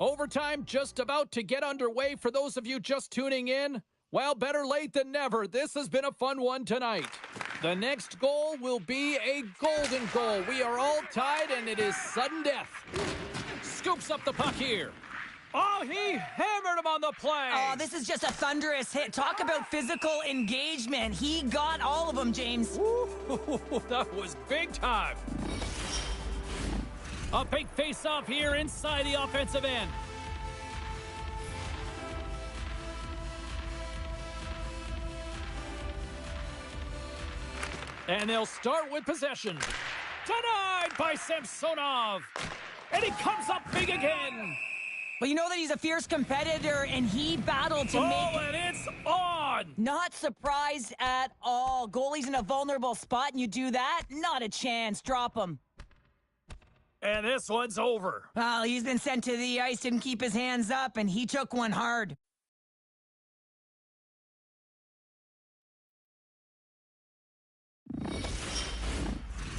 Overtime just about to get underway for those of you just tuning in. Well, better late than never. This has been a fun one tonight. The next goal will be a golden goal. We are all tied, and it is sudden death. Scoops up the puck here. Oh, he hammered him on the play. Oh, this is just a thunderous hit. Talk about physical engagement. He got all of them, James. Ooh, that was big time. A big face-off here inside the offensive end. And they'll start with possession. Denied by Samsonov. And he comes up big again. Well, you know that he's a fierce competitor, and he battled to make... Oh, and it's on! Not surprised at all. Goalie's in a vulnerable spot, and you do that? Not a chance. Drop him. And this one's over. Well, he's been sent to the ice, didn't keep his hands up, and he took one hard.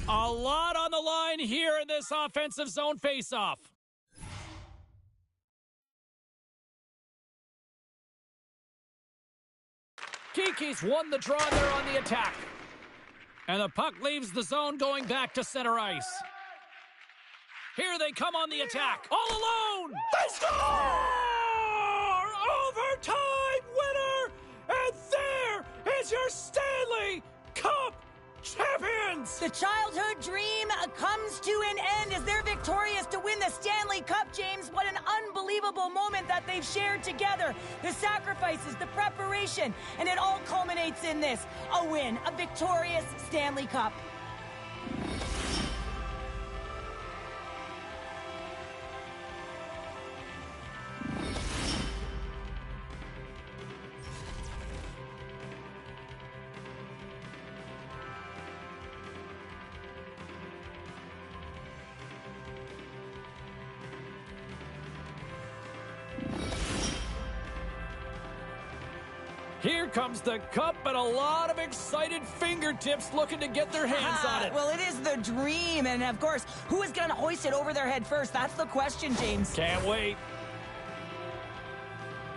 A lot on the line here in this offensive zone faceoff. Kiki's won the draw there on the attack. And the puck leaves the zone going back to center ice. Here they come on the attack. All alone! They score! Overtime winner! And there is your Stanley Cup champions! The childhood dream comes to an end as they're victorious to win the Stanley Cup, James. What an unbelievable moment that they've shared together. The sacrifices, the preparation, and it all culminates in this. A win, a victorious Stanley Cup. Here comes the cup and a lot of excited fingertips looking to get their hands on it. Well, it is the dream, and of course, who is going to hoist it over their head first? That's the question, James. Can't wait.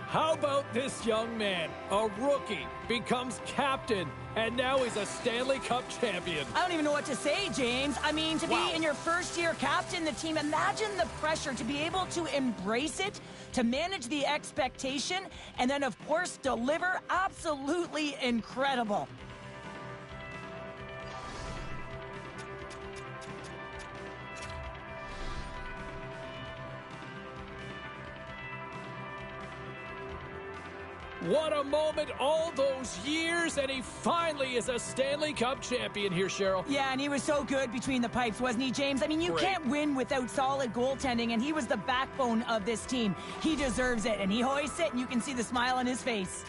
How about this young man, a rookie, becomes captain, and now he's a Stanley Cup champion. I don't even know what to say, James. I mean, to Wow. be in your first year captain the team, imagine the pressure to be able to embrace it, to manage the expectation, and then, of course, deliver. Absolutely incredible. What a moment, all those years, and he finally is a Stanley Cup champion here, Cheryl. Yeah, and he was so good between the pipes, wasn't he, James? I mean, you can't win without solid goaltending, and he was the backbone of this team. He deserves it, and he hoists it, and you can see the smile on his face.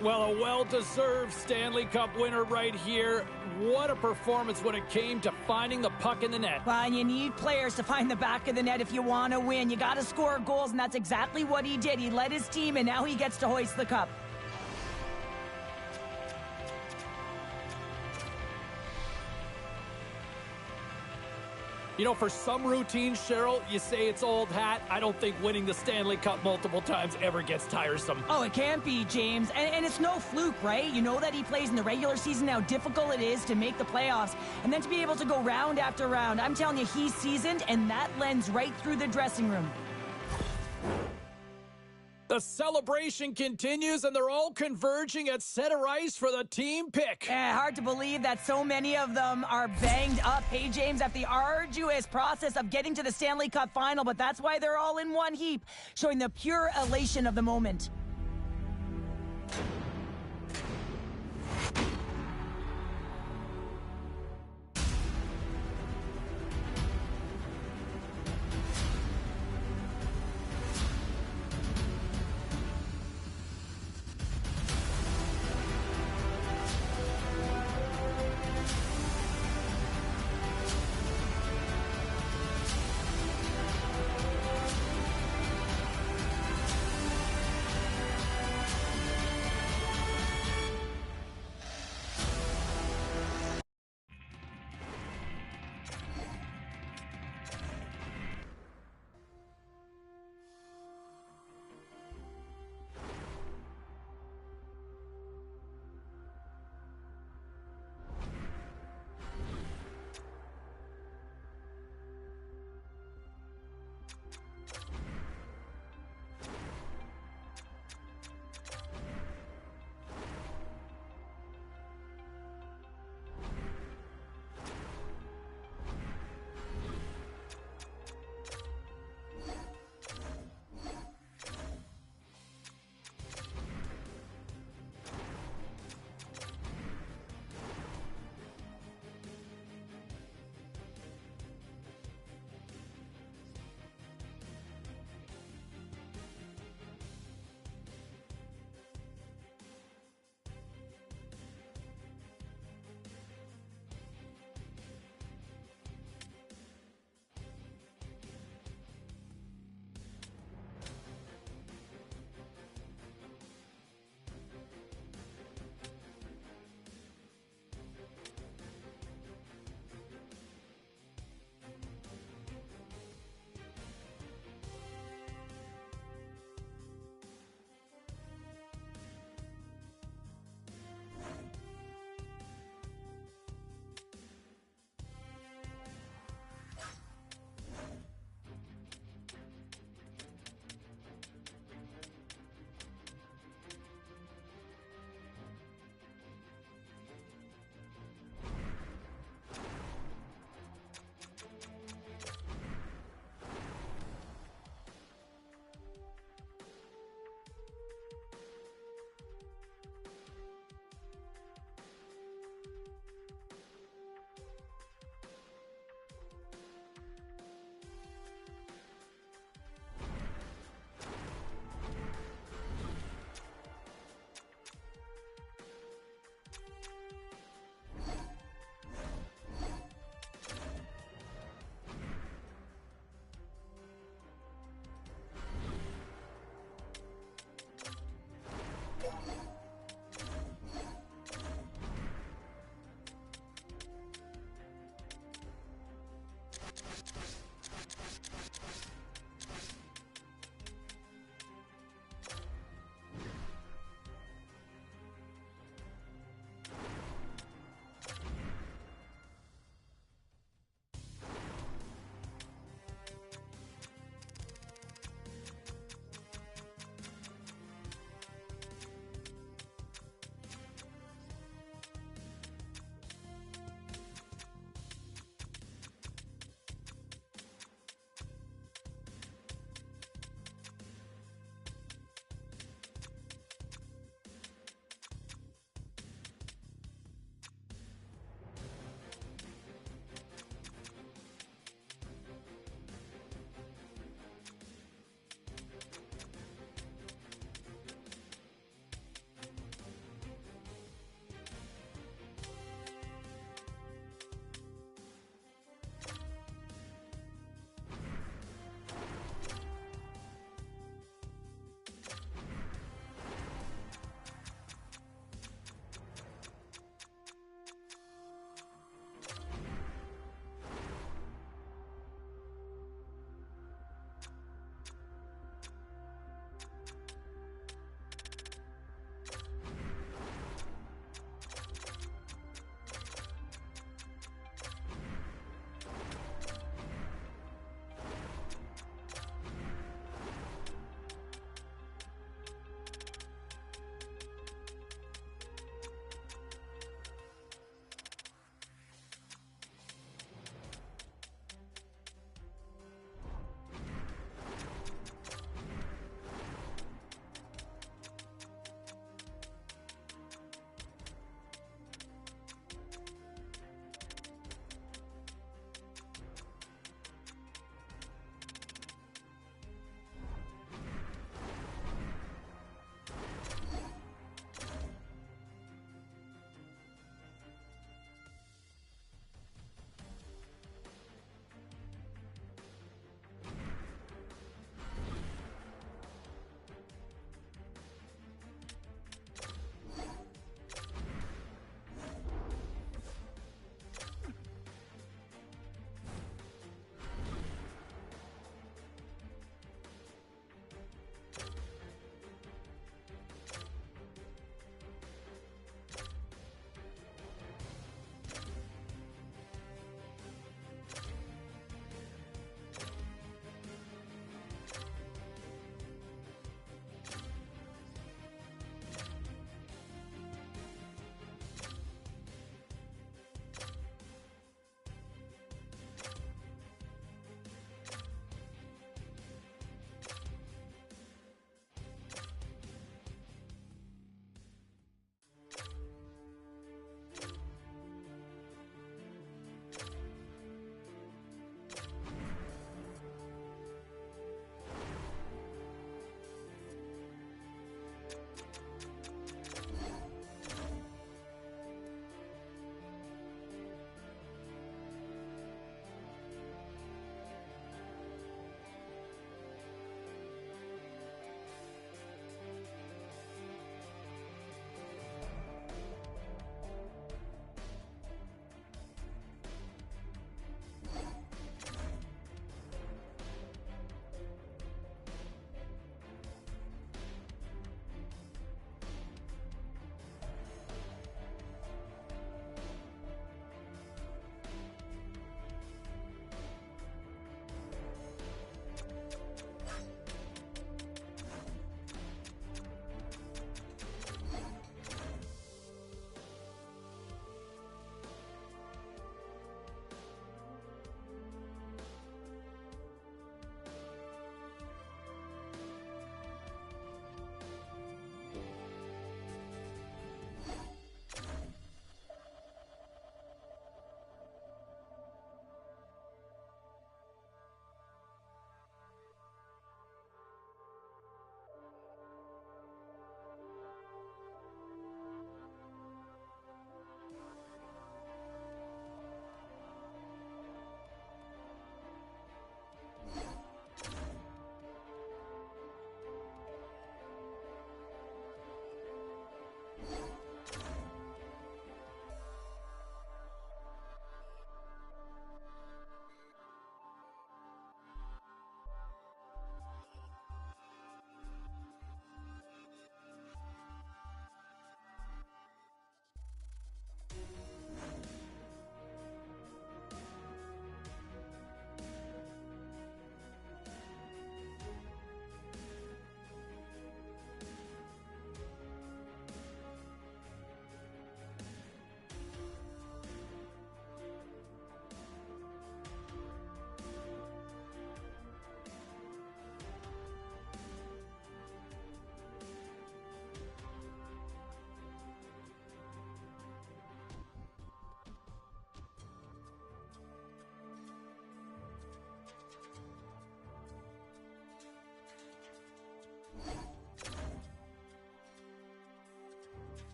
Well, a well-deserved Stanley Cup winner right here. What a performance when it came to finding the puck in the net. Well, and you need players to find the back of the net if you want to win. You got to score goals, and that's exactly what he did. He led his team, and now he gets to hoist the cup. You know, for some routines, Cheryl, you say it's old hat. I don't think winning the Stanley Cup multiple times ever gets tiresome. Oh, it can't be, James. And it's no fluke, right? You know that he plays in the regular season, how difficult it is to make the playoffs. And then to be able to go round after round. I'm telling you, he's seasoned, and that lends right through the dressing room. The celebration continues, and they're all converging at center ice for the team pick. Hard to believe that so many of them are banged up. Hey, James, at the arduous process of getting to the Stanley Cup final, but that's why they're all in one heap, showing the pure elation of the moment.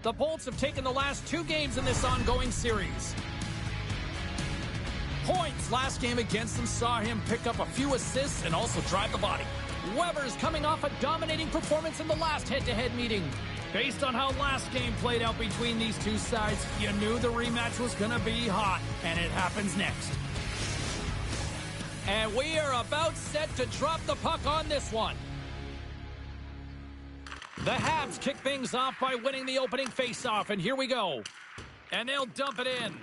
The Bolts have taken the last 2 games in this ongoing series. Points last game against them saw him pick up a few assists and also drive the body. Weber's coming off a dominating performance in the last head-to-head meeting. Based on how last game played out between these two sides, you knew the rematch was going to be hot, and it happens next. And we are about set to drop the puck on this one. The Habs kick things off by winning the opening faceoff, and here we go. And they'll dump it in.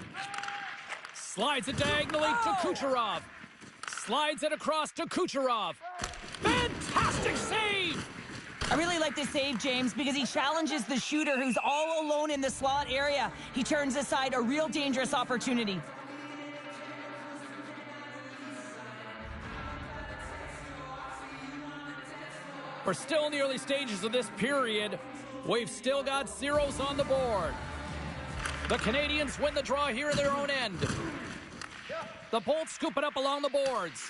Slides it diagonally to Kucherov. Slides it across to Kucherov. Fantastic save! I really like this save, James, because he challenges the shooter who's all alone in the slot area. He turns aside a real dangerous opportunity. We're still in the early stages of this period. We've still got zeros on the board. The Canadians win the draw here in their own end. The Bolts scoop it up along the boards.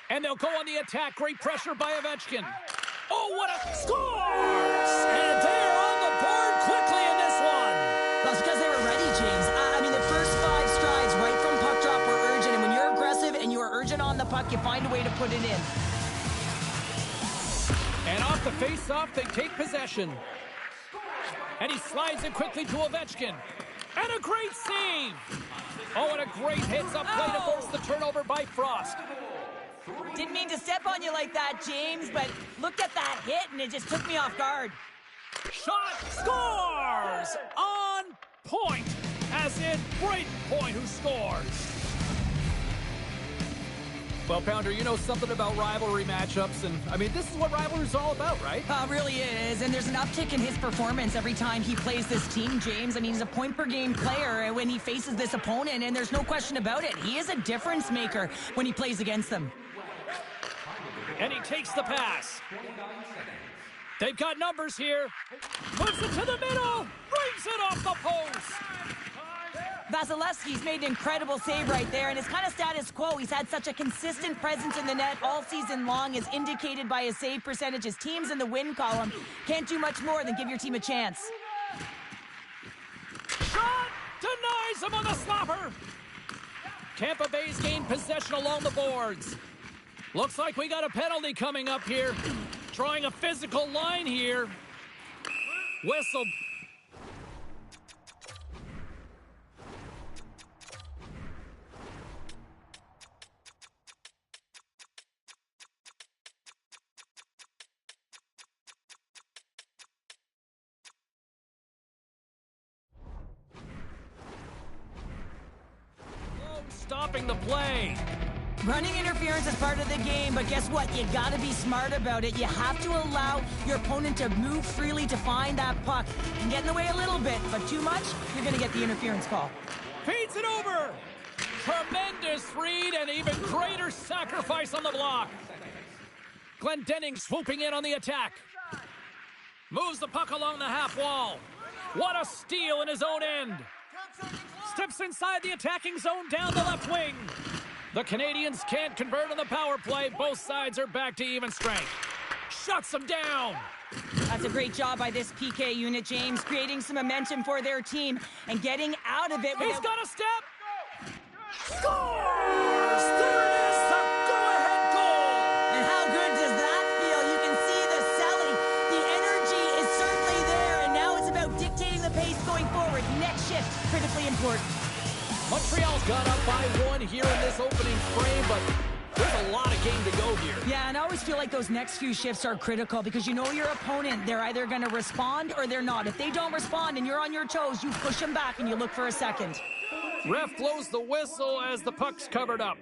And they'll go on the attack. Great pressure by Ovechkin. Oh, what a score! And they're on the board quickly in this one. That's because they were ready, James. I mean, the first 5 strides right from puck drop were urgent. And when you're aggressive and you are urgent on the puck, you find a way to put it in. And off the face-off, they take possession. And he slides it quickly to Ovechkin. And a great save! Oh, and a great hits-up play to force the turnover by Frost. Didn't mean to step on you like that, James, but look at that hit, and it just took me off guard. Shot scores! On point! As in Brayden Point, who scores. Well, Pounder, you know something about rivalry matchups, and, I mean, this is what rivalry is all about, right? Really is, and there's an uptick in his performance every time he plays this team, James. I mean, he's a point-per-game player when he faces this opponent, and there's no question about it. He is a difference maker when he plays against them. And he takes the pass. They've got numbers here. Moves it to the middle. Brings it off the post. Vasilevsky's made an incredible save right there, and it's kind of status quo. He's had such a consistent presence in the net all season long, as indicated by his save percentage. His team's in the win column. Can't do much more than give your team a chance. Shot! Denies him on the slapper. Tampa Bay's gained possession along the boards. Looks like we got a penalty coming up here. Drawing a physical line here. Whistle. Stopping the play. Running interference is part of the game, but guess what? You gotta be smart about it. You have to allow your opponent to move freely to find that puck. You can get in the way a little bit, but too much, you're gonna get the interference call. Feeds it over. Tremendous read and even greater sacrifice on the block. Glendening swooping in on the attack. Moves the puck along the half wall. What a steal in his own end. Steps inside the attacking zone down the left wing. The Canadians can't convert on the power play. Both sides are back to even strength. Shuts them down. That's a great job by this PK unit, James, creating some momentum for their team and getting out of it. He's got a step. Scores! There it is, the go-ahead goal. And how good does that feel? You can see the selling. The energy is certainly there, and now it's about dictating the pace going forward. Next shift, critically important. Montreal's got up by 1 here in this opening frame, but there's a lot of game to go here. Yeah, and I always feel like those next few shifts are critical because you know your opponent, they're either going to respond or they're not. If they don't respond and you're on your toes, you push them back and you look for a second. Ref blows the whistle as the puck's covered up.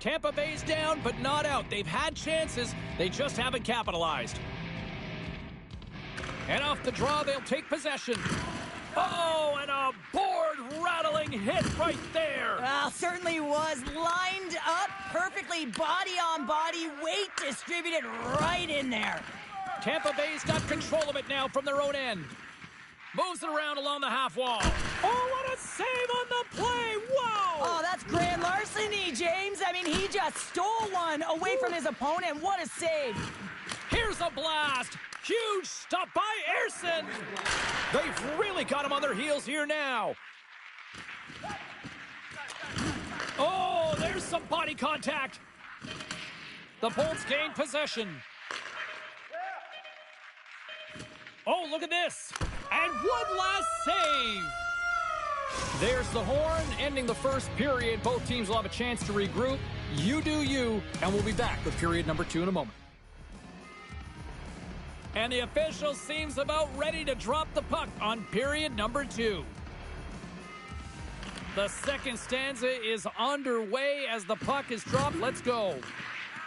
Tampa Bay's down, but not out. They've had chances, they just haven't capitalized. And off the draw, they'll take possession. Oh, and a board-rattling hit right there. Well, certainly was lined up perfectly, body on body, weight distributed right in there. Tampa Bay's got control of it now from their own end. Moves it around along the half wall. Oh, what a save on the play. Whoa! Oh, that's grand larceny, James. I mean, he just stole one away from his opponent. What a save. Here's a blast. Huge stop by Ersson. They've really got him on their heels here now. Oh, there's some body contact. The Bolts gain possession. Oh, look at this. And one last save. There's the horn, ending the first period. Both teams will have a chance to regroup. You do you, and we'll be back with period number 2 in a moment. And the official seems about ready to drop the puck on period number 2. The second stanza is underway as the puck is dropped. Let's go.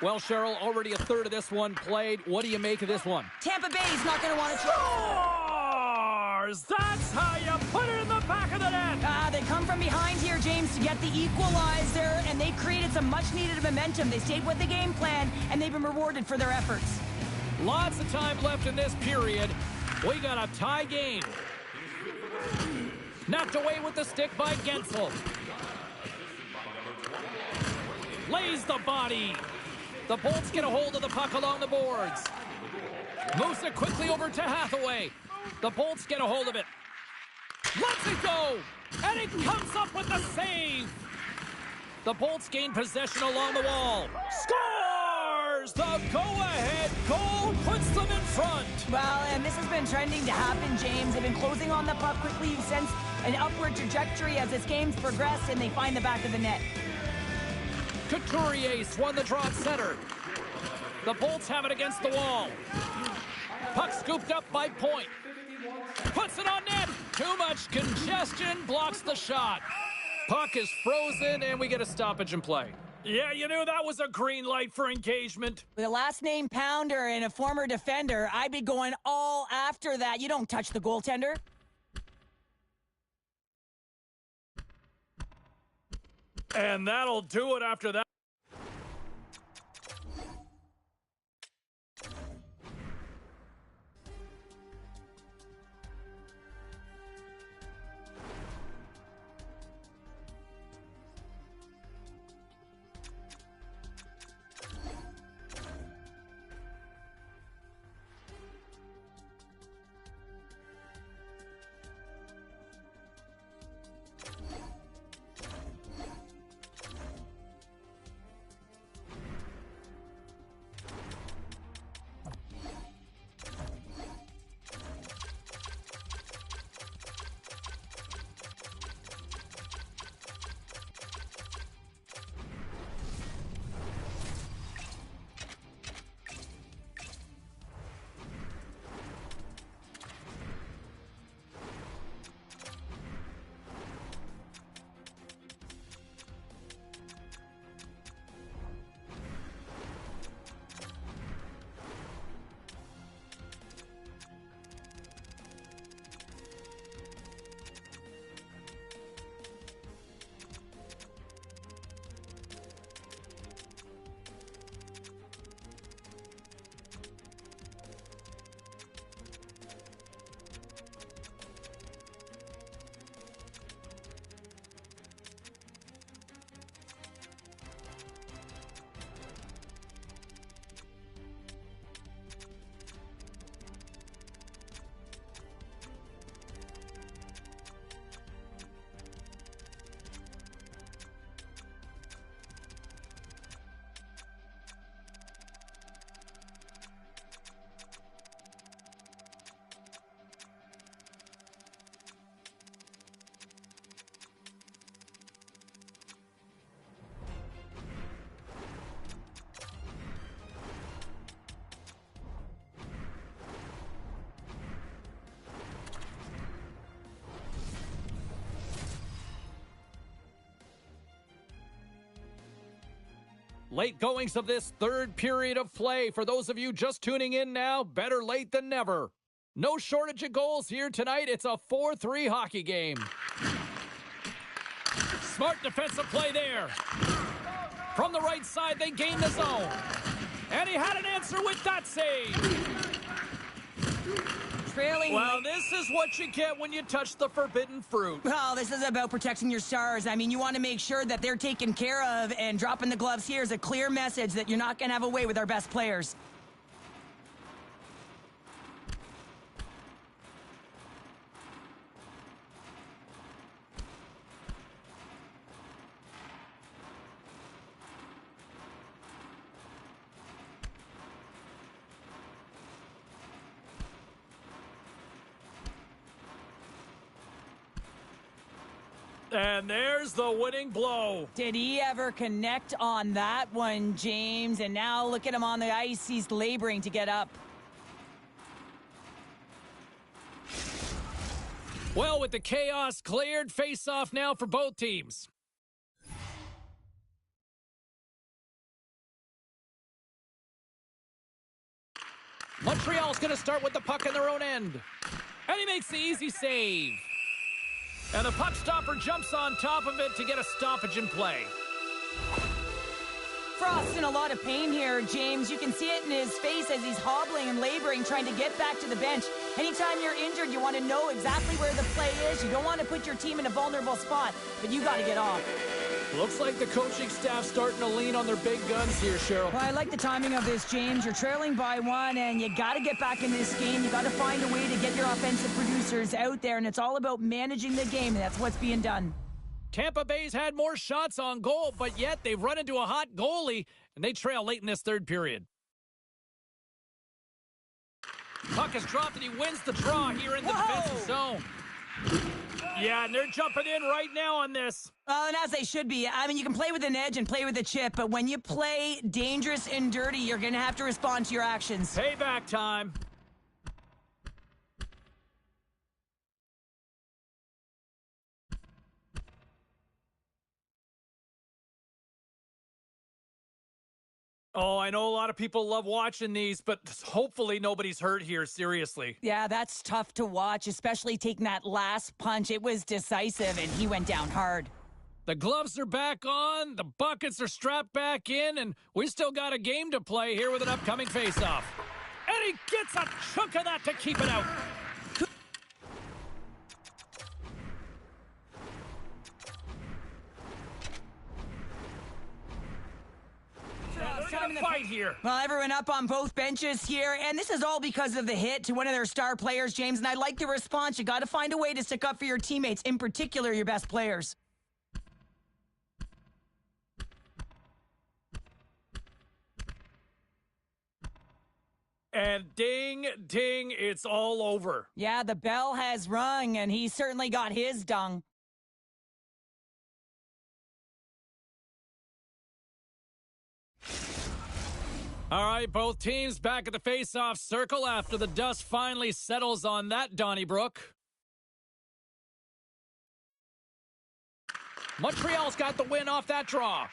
Well, Cheryl, already a third of this one played. What do you make of this one? Tampa Bay's not going to want to Scores! That's how you put it in the back of the net. They come from behind here, James, to get the equalizer, and they created some much-needed momentum. They stayed with the game plan, and they've been rewarded for their efforts. Lots of time left in this period. We got a tie game. Knocked away with the stick by Gensel. Lays the body. The Bolts get a hold of the puck along the boards. Moves it quickly over to Hathaway. The Bolts get a hold of it. Lets it go. And it comes up with the save. The Bolts gain possession along the wall. Scores! The go-ahead goal puts them in front. Well, and this has been trending to happen, James. They've been closing on the puck quickly. You've sensed an upward trajectory as this game's progressed, and they find the back of the net. Couturier won the draw at center. The Bolts have it against the wall. Puck scooped up by Point. Puts it on net. Too much congestion, blocks the shot. Puck is frozen, and we get a stoppage in play. Yeah, you knew that was a green light for engagement. With a last name Pounder and a former defender, I'd be going all after that. You don't touch the goaltender. And that'll do it after that. Late goings of this third period of play. For those of you just tuning in now, better late than never. No shortage of goals here tonight. It's a 4-3 hockey game. Smart defensive play there. From the right side, they gain the zone. And he had an answer with that save. Trailing feeling Well, this is what you get when you touch the forbidden fruit. Well, this is about protecting your stars. I mean, you want to make sure that they're taken care of, and dropping the gloves here is a clear message that you're not going to have a way with our best players. And there's the winning blow. Did he ever connect on that one, James? And now look at him on the ice. He's laboring to get up. Well, with the chaos cleared, face-off now for both teams. Montreal's going to start with the puck in their own end. And he makes the easy save. And the puck stopper jumps on top of it to get a stoppage in play. Frost's in a lot of pain here, James. You can see it in his face as he's hobbling and laboring, trying to get back to the bench. Anytime you're injured, you want to know exactly where the play is. You don't want to put your team in a vulnerable spot, but you got to get off. Looks like the coaching staff starting to lean on their big guns here, Cheryl. Well, I like the timing of this, James. You're trailing by one, and you got to get back in this game. You got to find a way to get your offensive producers out there, and it's all about managing the game, and that's what's being done. Tampa Bay's had more shots on goal, but yet they've run into a hot goalie, and they trail late in this third period. Puck is dropped, and he wins the draw here in the defensive zone. Yeah, and they're jumping in right now on this. Well, and as they should be. I mean, you can play with an edge and play with a chip, but when you play dangerous and dirty, you're going to have to respond to your actions. Payback time. Oh, I know a lot of people love watching these, but hopefully nobody's hurt here, seriously. Yeah, that's tough to watch, especially taking that last punch. It was decisive, and he went down hard. The gloves are back on, the buckets are strapped back in, and we still got a game to play here with an upcoming faceoff. And he gets a chunk of that to keep it out. Fight here. Well, everyone up on both benches here, and this is all because of the hit to one of their star players, James, and I like the response. You got to find a way to stick up for your teammates, in particular your best players. And ding, ding, it's all over. Yeah, the bell has rung, and he certainly got his dung. All right, both teams back at the face-off circle after the dust finally settles on that Donnybrook. Montreal's got the win off that draw.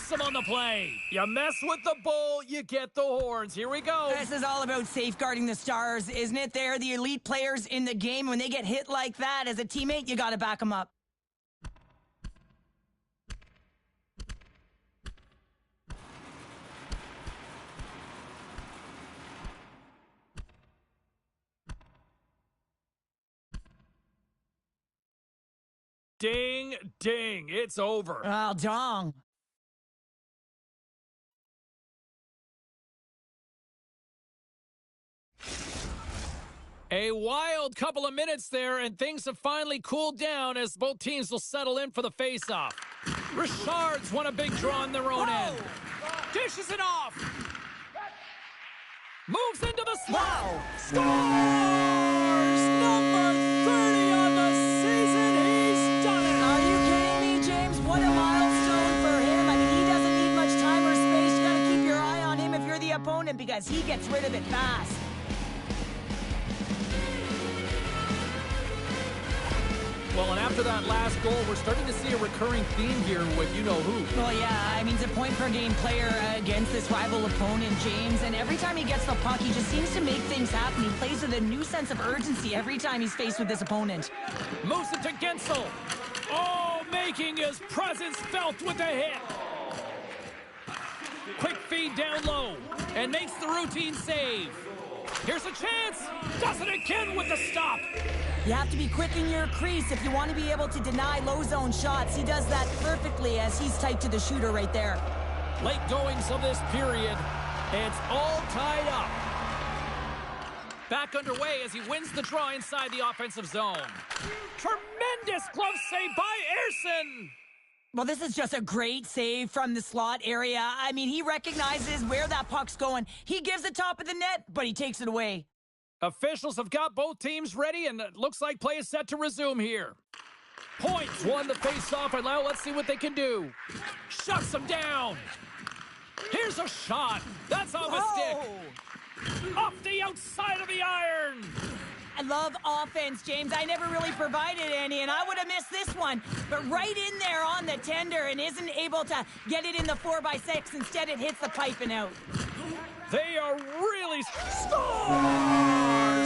Him on the play. You mess with the bull, you get the horns. Here we go. This is all about safeguarding the stars, isn't it? They're the elite players in the game. When they get hit like that, as a teammate, you got to back them up. Ding, ding, it's over. Oh, dong. A wild couple of minutes there, and things have finally cooled down as both teams will settle in for the face-off. Richard's won a big draw on their own end. Dishes it off. Moves into the slot. Wow. Scores! Number 30 on the season. He's done it. Are you kidding me, James? What a milestone for him. I mean, he doesn't need much time or space. You got to keep your eye on him if you're the opponent because he gets rid of it fast. Well, and after after that last goal, we're starting to see a recurring theme here with you-know-who. Well, yeah, I mean, he's a point-per-game player against this rival opponent, James, and every time he gets the puck, he just seems to make things happen. He plays with a new sense of urgency every time he's faced with this opponent. Moves it to Gensel. Oh, making his presence felt with a hit. Quick feed down low, and makes the routine save. Here's a chance. Does it again with the stop. You have to be quick in your crease if you want to be able to deny low zone shots. He does that perfectly as he's tight to the shooter right there. Late goings of this period. It's all tied up. Back underway as he wins the draw inside the offensive zone. Tremendous glove save by Ersson. Well, this is just a great save from the slot area. I mean, he recognizes where that puck's going. He gives the top of the net, but he takes it away. Officials have got both teams ready, and it looks like play is set to resume here. Points won the face-off, and now let's see what they can do. Shuts them down. Here's a shot. That's off a stick. Off the outside of the iron. I love offense, James. I never really provided any, and I would have missed this one. But right in there on the tender and isn't able to get it in the 4x6. Instead, it hits the pipe and out. They are really scores!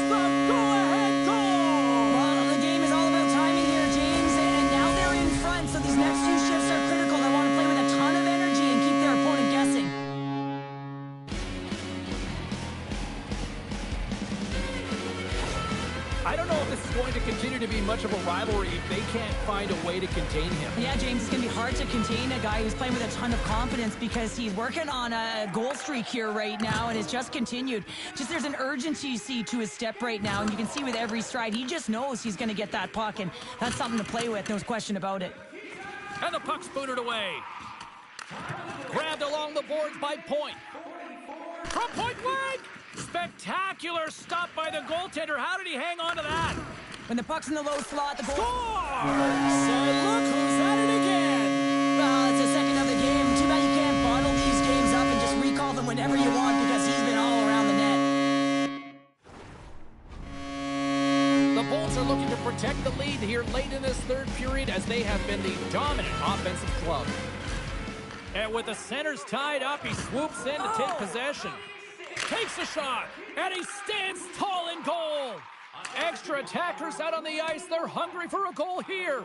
The go-ahead goal! Well, the game is all about timing here, James, and now they're in front, so these next two shifts are critical. They want to play with a ton of energy and keep their opponent guessing. I don't know if this is going to continue to be much of a rivalry if they can't find a way to contain him. Yeah, James, it's going to be hard to contain a guy who's playing with a ton of confidence because he's working on a goal streak here right now, and it's just continued. Just there's an urgency to his step right now, and you can see with every stride, he just knows he's going to get that puck, and that's something to play with, no question about it. And the puck's booted away. Grabbed along the boards by Point. From point blank! Spectacular stop by the goaltender. How did he hang on to that? When the puck's in the low slot, the goal... Scores! And look who's at it again! Well, it's the second of the game. Too bad you can't bottle these games up and just recall them whenever you want because he's been all around the net. The Bolts are looking to protect the lead here late in this third period as they have been the dominant offensive club. And with the centers tied up, he swoops in to take possession. Takes a shot, and he stands tall in goal. Extra attackers out on the ice. They're hungry for a goal here.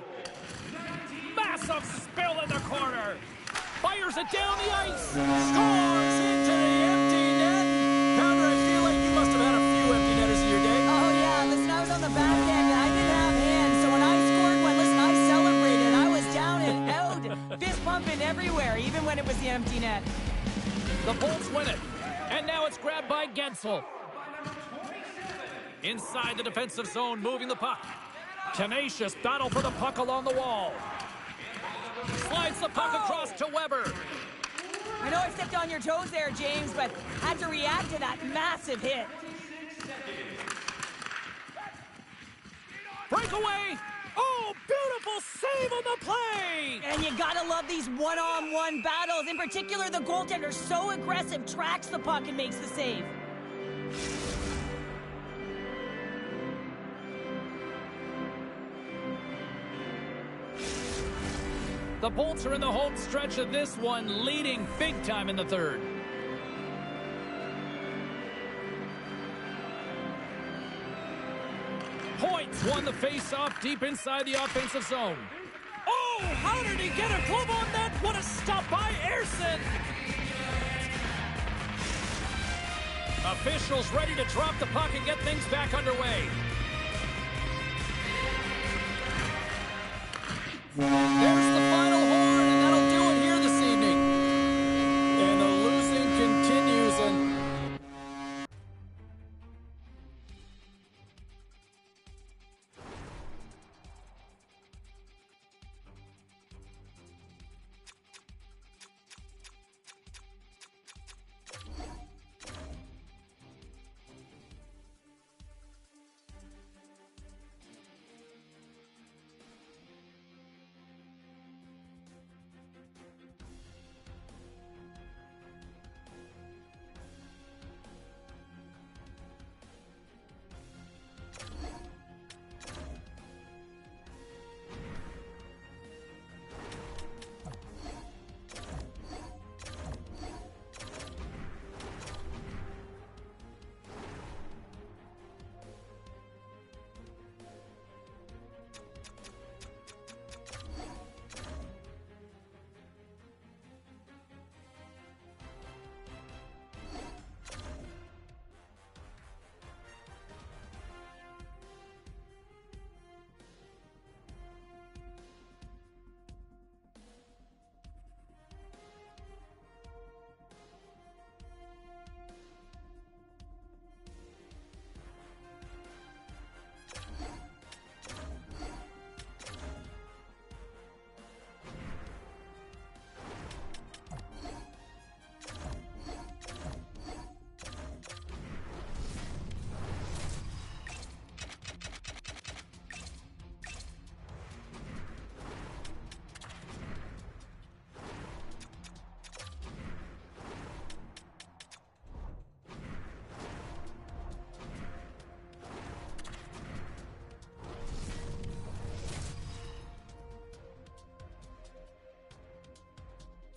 Massive spill in the corner. Fires it down the ice. Scores into the empty net. Pounder, I feel like you must have had a few empty netters in your day. Oh, yeah. Listen, I was on the back end, and I didn't have hands. So when I scored one, listen, I celebrated. I was down and out, fist pumping everywhere, even when it was the empty net. The Bolts win it. And now it's grabbed by Gensel. Inside the defensive zone, moving the puck. Tenacious battle for the puck along the wall. Slides the puck across to Weber. I know I stepped on your toes there, James, but had to react to that massive hit. Breakaway. Oh, beautiful save on the play! And you gotta love these one-on-one battles. In particular, the goaltender, so aggressive, tracks the puck and makes the save. The Bolts are in the home stretch of this one, leading big time in the third. Points won the face-off deep inside the offensive zone. Oh, how did he get a glove on that? What a stop by Ersson! Officials ready to drop the puck and get things back underway. There's the final horn, and that'll do it here this evening. And the losing continues, and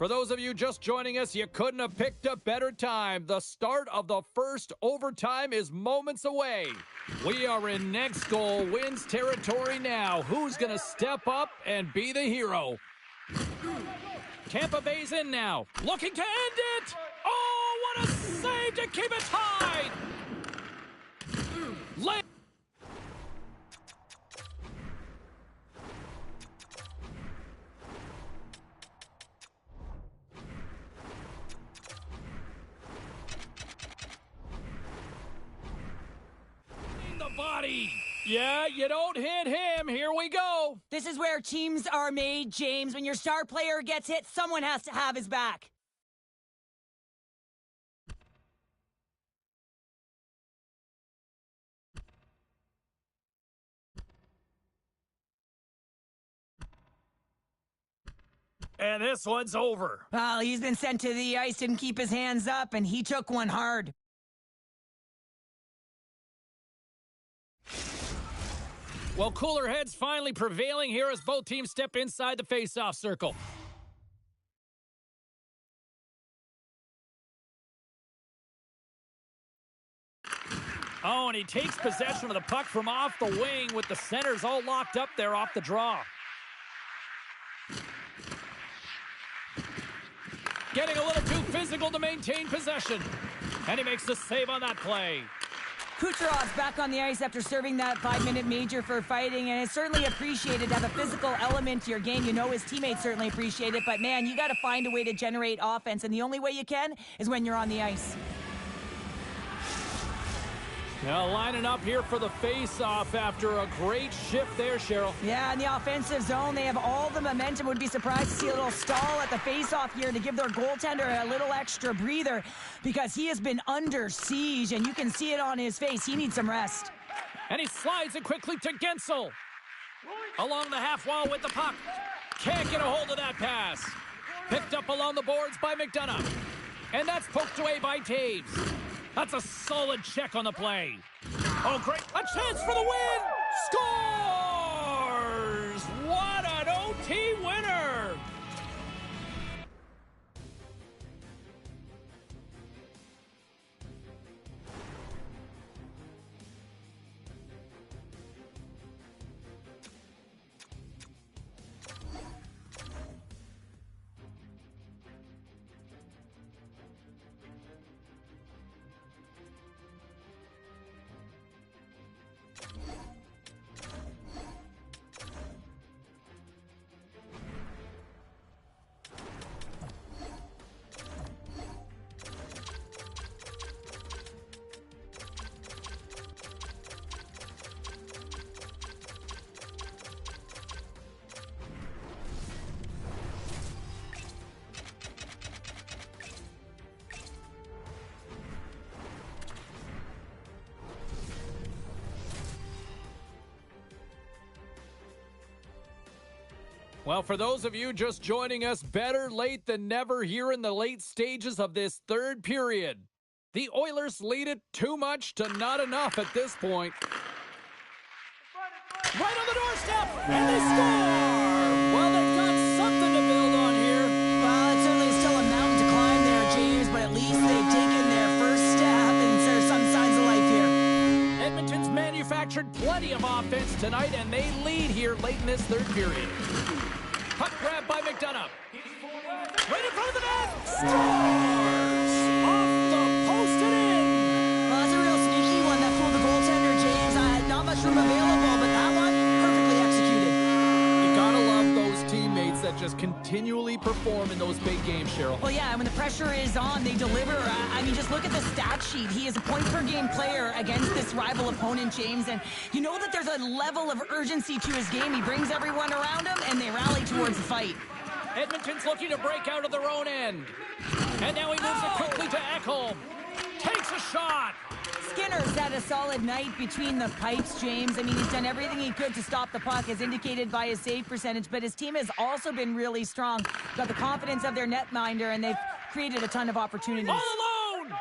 For those of you just joining us, you couldn't have picked a better time. The start of the first overtime is moments away. We are in next goal wins territory now. Who's going to step up and be the hero? Tampa Bay's in now, looking to end it. Oh, what a save to keep it tied. Body. Yeah, you don't hit him. Here we go. This is where teams are made, James. When your star player gets hit, someone has to have his back. And this one's over. Well, he's been sent to the ice, didn't keep his hands up, and he took one hard. Well, cooler heads finally prevailing here as both teams step inside the face-off circle. Oh, and he takes possession of the puck from off the wing with the centers all locked up there off the draw. Getting a little too physical to maintain possession. And he makes the save on that play. Kucherov's back on the ice after serving that 5-minute major for fighting, and it's certainly appreciated to have a physical element to your game. You know his teammates certainly appreciate it, but man, you got to find a way to generate offense, and the only way you can is when you're on the ice. Now lining up here for the face-off after a great shift there, Cheryl. Yeah, in the offensive zone, they have all the momentum. Would be surprised to see a little stall at the face-off here to give their goaltender a little extra breather because he has been under siege, and you can see it on his face. He needs some rest. And he slides it quickly to Gensel. Along the half wall with the puck. Can't get a hold of that pass. Picked up along the boards by McDonough. And that's poked away by Taves. That's a solid check on the play. Oh, great. A chance for the win. Scores! What an OT winner. Well, for those of you just joining us, better late than never here in the late stages of this third period. The Oilers lead it too much to not enough at this point. Right on the doorstep, and they score! Well, they've got something to build on here. Well, it's certainly still a mountain to climb there, James, but at least they've taken their first step, and there's some signs of life here. Edmonton's manufactured plenty of offense tonight, and they lead here late in this third period. Puck grab by McDonough. Right in front of the net. Scores! Off the post and in. Well, that's a real sneaky one that fooled the goaltender, James. Not much room available, but that one perfectly executed. You gotta love those teammates that just continually perform in those big games, Cheryl. Well, yeah, when the pressure is on, they deliver. I mean, just look at the stat sheet. He is a point-per-game player against this rival opponent, James, and you know that there's a level of urgency to his game. He brings everyone around him, and they rally towards the fight. Edmonton's looking to break out of their own end. And now he moves it quickly to Ekholm. Takes a shot. Skinner's had a solid night between the pipes, James. I mean, he's done everything he could to stop the puck, as indicated by his save percentage, but his team has also been really strong. Got the confidence of their netminder, and they've created a ton of opportunities. All alone!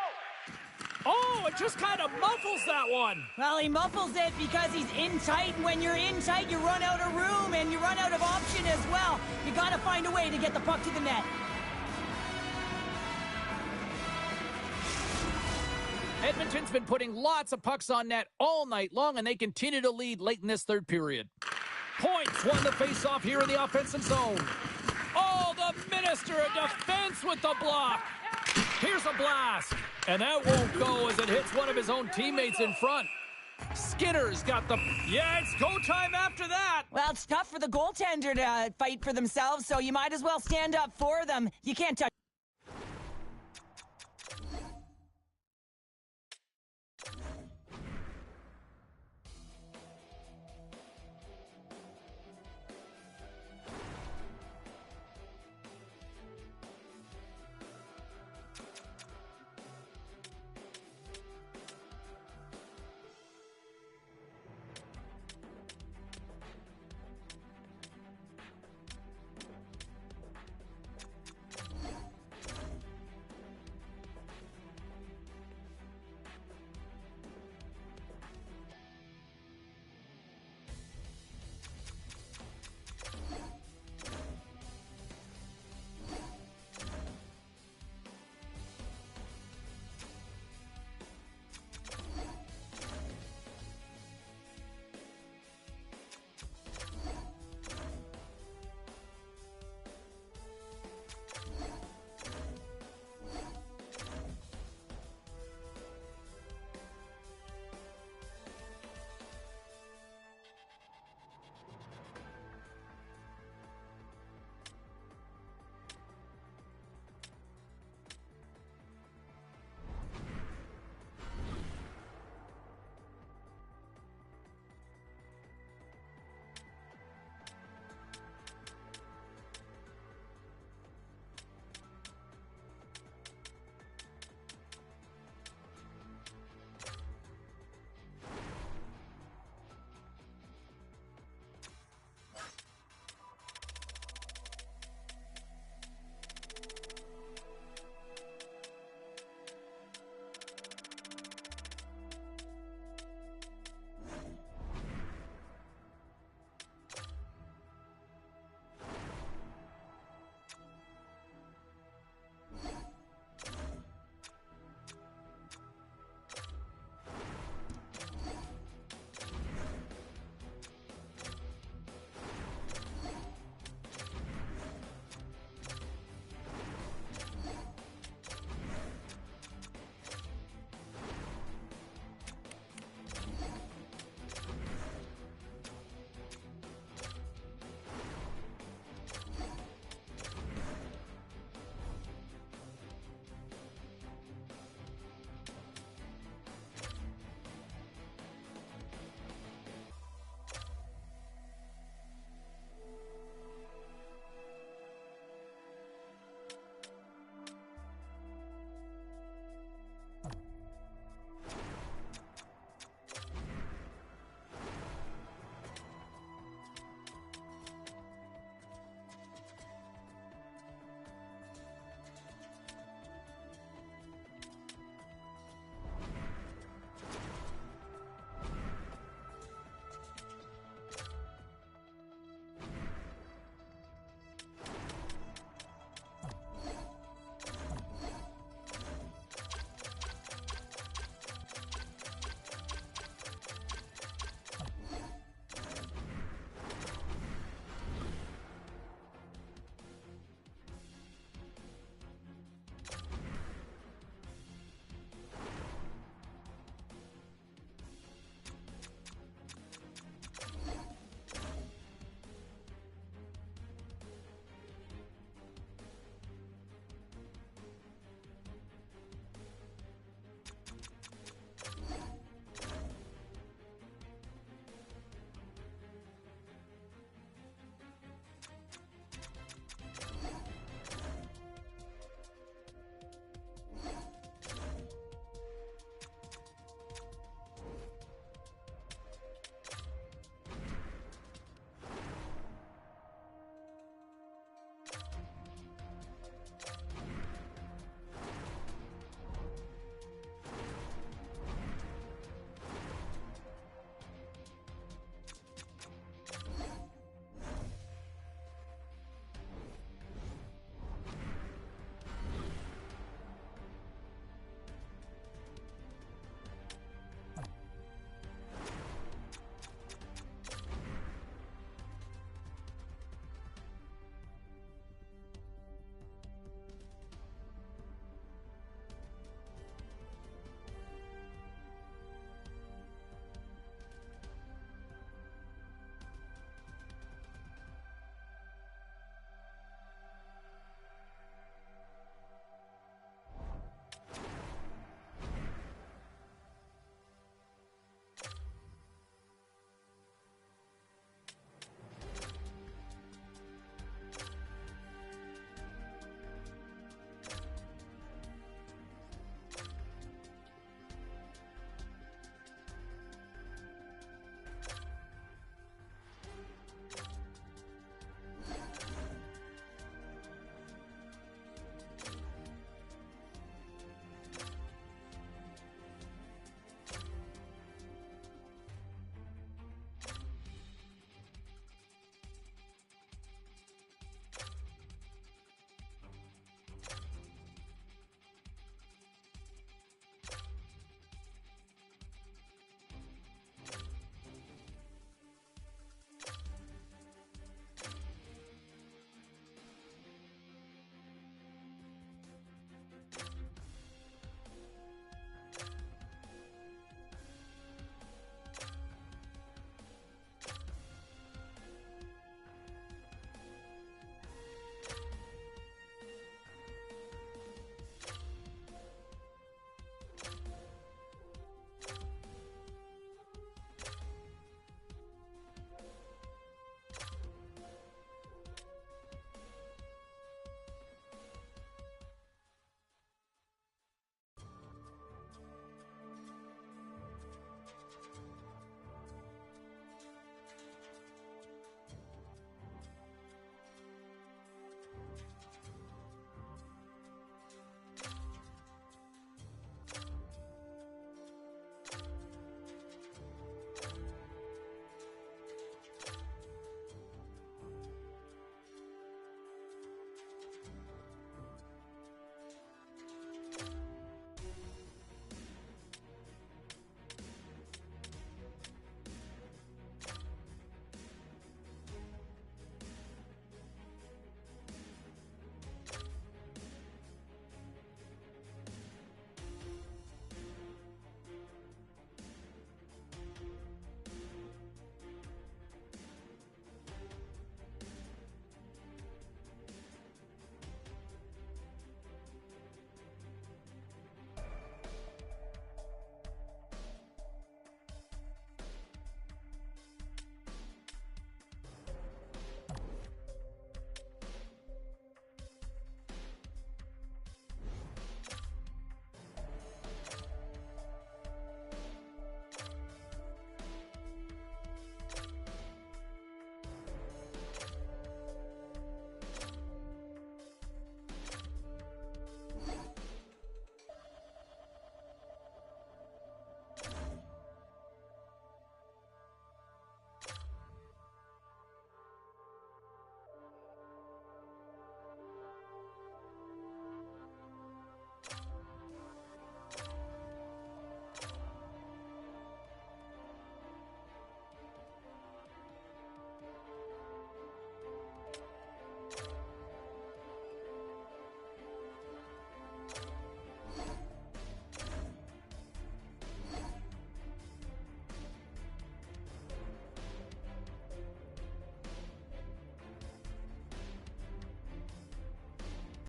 Oh, it just kind of muffles that one. Well, he muffles it because he's in tight, and when you're in tight, you run out of room, and you run out of option as well. You got to find a way to get the puck to the net. Edmonton's been putting lots of pucks on net all night long, and they continue to lead late in this third period. Points won the face-off here in the offensive zone. Oh, the Minister of Defense with the block. Here's a blast, and that won't go as it hits one of his own teammates in front. Skinner's got the... Yeah, it's go time after that. Well, it's tough for the goaltender to fight for themselves, so you might as well stand up for them. You can't touch